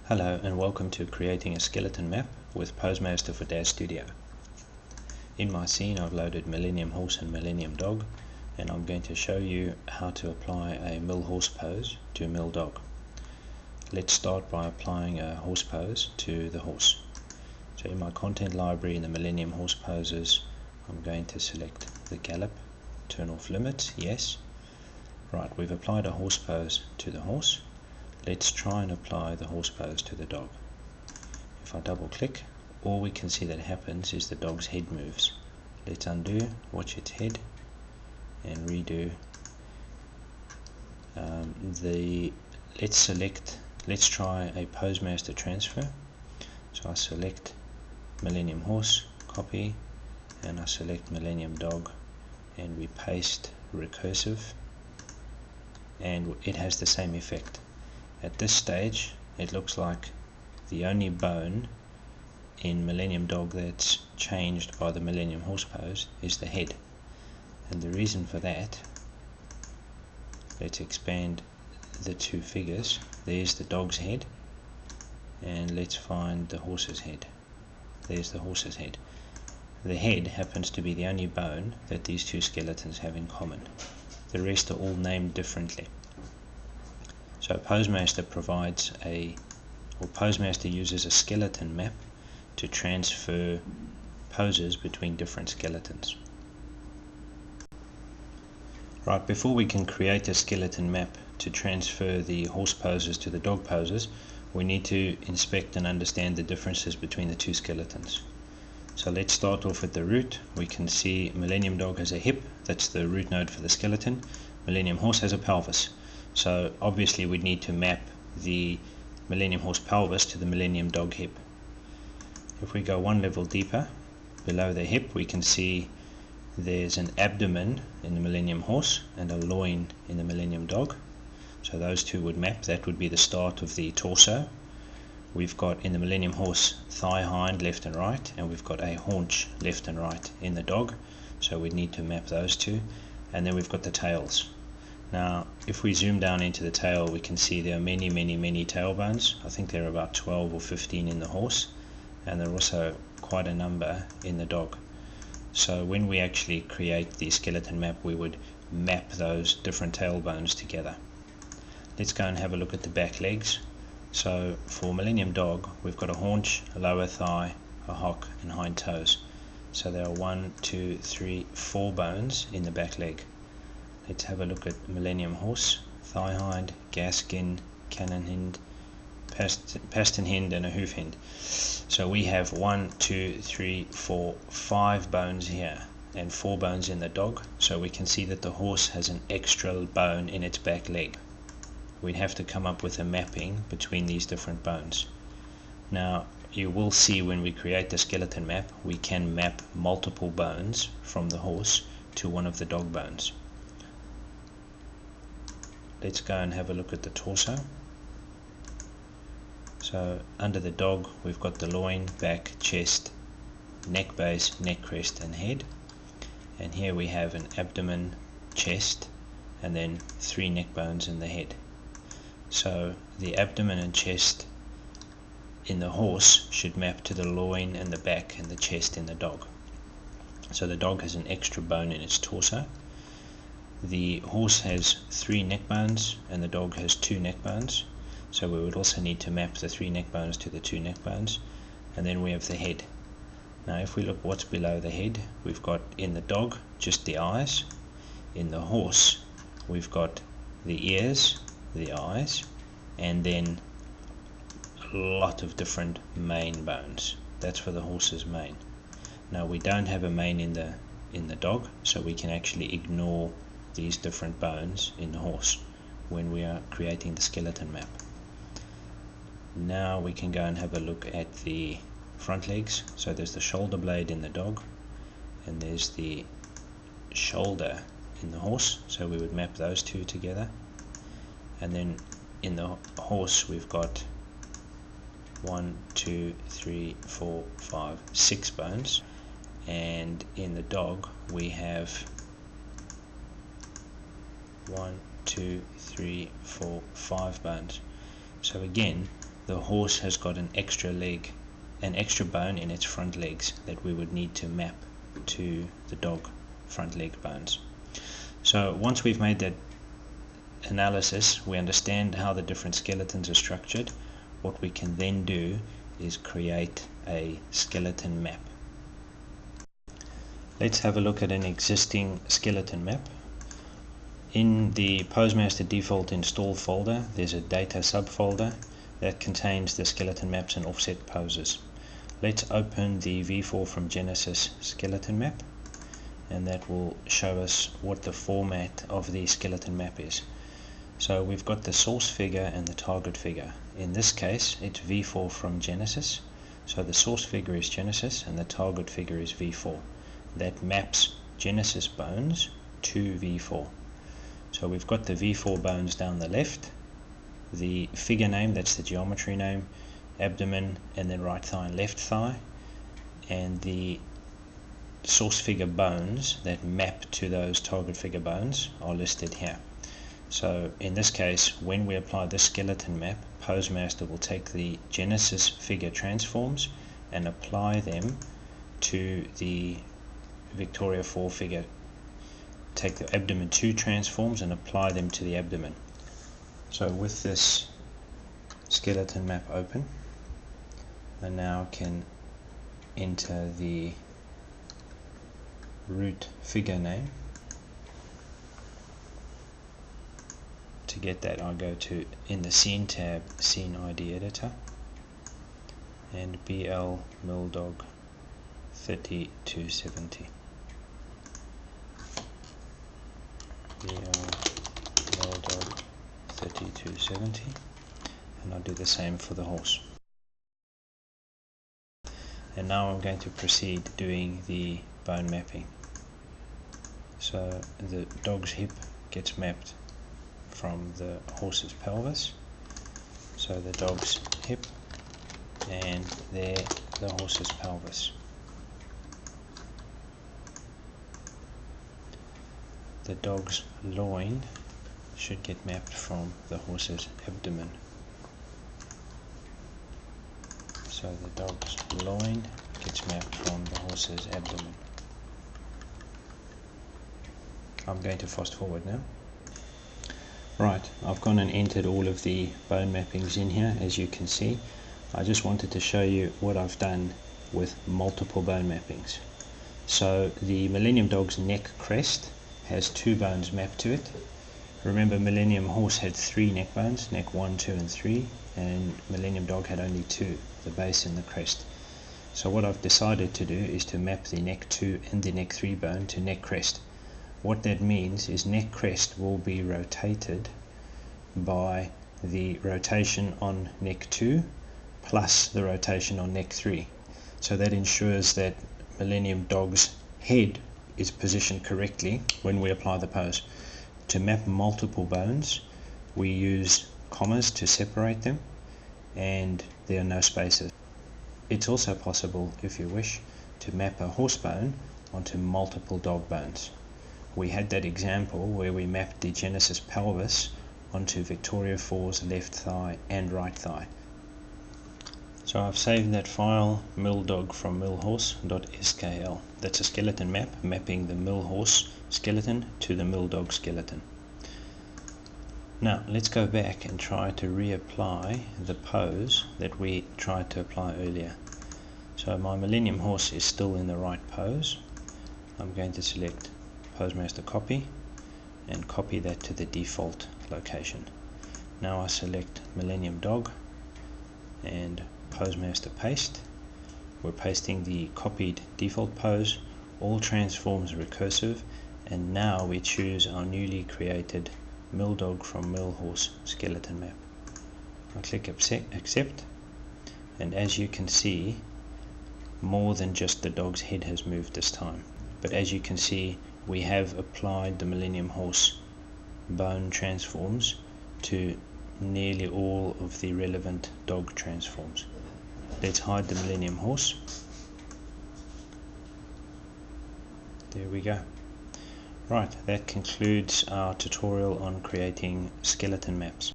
Hello and welcome to creating a skeleton map with PoseMaster for DAZ Studio. In my scene I've loaded Millennium Horse and Millennium Dog, and I'm going to show you how to apply a mill horse pose to a mill dog. Let's start by applying a horse pose to the horse. So in my content library in the Millennium Horse poses, I'm going to select the gallop, turn off limits, yes. Right, we've applied a horse pose to the horse. Let's try and apply the horse pose to the dog. If I double click, all we can see that happens is the dog's head moves. Let's undo, watch its head, and redo. Let's try a PoseMaster transfer. So I select Millennium Horse, copy, and I select Millennium Dog, and we paste recursive, and it has the same effect. At this stage, it looks like the only bone in Millennium Dog that's changed by the Millennium Horse pose is the head. And the reason for that, let's expand the two figures. There's the dog's head, and let's find the horse's head. There's the horse's head. The head happens to be the only bone that these two skeletons have in common. The rest are all named differently. So PoseMaster PoseMaster uses a skeleton map to transfer poses between different skeletons. Right, before we can create a skeleton map to transfer the horse poses to the dog poses, we need to inspect and understand the differences between the two skeletons. So let's start off at the root. We can see Millennium Dog has a hip, that's the root node for the skeleton. Millennium Horse has a pelvis. So obviously we'd need to map the Millennium Horse pelvis to the Millennium Dog hip. If we go one level deeper, below the hip, we can see there's an abdomen in the Millennium Horse and a loin in the Millennium Dog. So those two would map. That would be the start of the torso. We've got in the Millennium Horse thigh hind left and right, and we've got a haunch left and right in the dog. So we need to map those two. And then we've got the tails. Now, if we zoom down into the tail, we can see there are many tailbones. I think there are about 12 or 15 in the horse, and there are also quite a number in the dog. So when we actually create the skeleton map, we would map those different tailbones together. Let's go and have a look at the back legs. So for Millennium Dog, we've got a haunch, a lower thigh, a hock, and hind toes. So there are 4 bones in the back leg. Let's have a look at Millennium Horse, thigh hind, gaskin, cannon hind, pastern hind, and a hoof hind. So we have 5 bones here and 4 bones in the dog. So we can see that the horse has an extra bone in its back leg. We'd have to come up with a mapping between these different bones. Now you will see when we create the skeleton map, we can map multiple bones from the horse to one of the dog bones. Let's go and have a look at the torso. So under the dog, we've got the loin, back, chest, neck base, neck crest, and head. And here we have an abdomen, chest, and then 3 neck bones in the head. So the abdomen and chest in the horse should map to the loin and the back and the chest in the dog. So the dog has an extra bone in its torso. The horse has 3 neck bones and the dog has 2 neck bones. So we would also need to map the 3 neck bones to the 2 neck bones. And then we have the head. Now if we look what's below the head, we've got in the dog just the eyes. In the horse we've got the ears, the eyes, and then a lot of different mane bones. That's for the horse's mane. Now we don't have a mane in the dog, so we can actually ignore these different bones in the horse when we are creating the skeleton map. Now we can go and have a look at the front legs. So there's the shoulder blade in the dog, and there's the shoulder in the horse, so we would map those two together. And then in the horse we've got 6 bones, and in the dog we have 1, 2, 3, 4, 5 bones. So again, the horse has got an extra leg, an extra bone in its front legs that we would need to map to the dog front leg bones. So once we've made that analysis, we understand how the different skeletons are structured, what we can then do is create a skeleton map. Let's have a look at an existing skeleton map. In the PoseMaster default install folder, there's a data subfolder that contains the skeleton maps and offset poses. Let's open the V4 from Genesis skeleton map, and that will show us what the format of the skeleton map is. So we've got the source figure and the target figure. In this case, it's V4 from Genesis. So the source figure is Genesis and the target figure is V4. That maps Genesis bones to V4. So we've got the V4 bones down the left, the figure name, that's the geometry name, abdomen, and then right thigh and left thigh, and the source figure bones that map to those target figure bones are listed here. So in this case, when we apply this skeleton map, PoseMaster will take the Genesis figure transforms and apply them to the Victoria 4 figure. Take the abdomen 2 transforms and apply them to the abdomen. So with this skeleton map open, I now can enter the root figure name. To get that, I go to, in the scene tab, scene ID editor, and BL Milldog 3270. Milldog 3270, and I'll do the same for the horse. And now I'm going to proceed doing the bone mapping. So the dog's hip gets mapped from the horse's pelvis, so the dog's hip, and there the horse's pelvis. The dog's loin should get mapped from the horse's abdomen. So the dog's loin gets mapped from the horse's abdomen. I'm going to fast forward now. Right, I've gone and entered all of the bone mappings in here, as you can see. I just wanted to show you what I've done with multiple bone mappings. So the Millennium Dog's neck crest has 2 bones mapped to it. Remember, Millennium Horse had 3 neck bones, neck 1, 2 and 3, and Millennium Dog had only 2, the base and the crest. So what I've decided to do is to map the neck 2 and the neck 3 bone to neck crest. What that means is neck crest will be rotated by the rotation on neck 2 plus the rotation on neck 3. So that ensures that Millennium Dog's head is positioned correctly when we apply the pose. To map multiple bones, we use commas to separate them, and there are no spaces. It's also possible, if you wish, to map a horse bone onto multiple dog bones. We had that example where we mapped the Genesis pelvis onto Victoria 4's left thigh and right thigh. So I've saved that file, milldog from millhorse.skl. That's a skeleton map mapping the millhorse skeleton to the milldog skeleton. Now let's go back and try to reapply the pose that we tried to apply earlier. So my Millennium Horse is still in the right pose. I'm going to select PoseMaster copy and copy that to the default location. Now I select Millennium Dog and PoseMaster paste. We're pasting the copied default pose, all transforms recursive, and now we choose our newly created milldog from millhorse skeleton map. I click accept, and as you can see, more than just the dog's head has moved this time. But as you can see, we have applied the Millennium Horse bone transforms to nearly all of the relevant dog transforms. Let's hide the Millennium Horse. There we go. Right, that concludes our tutorial on creating skeleton maps.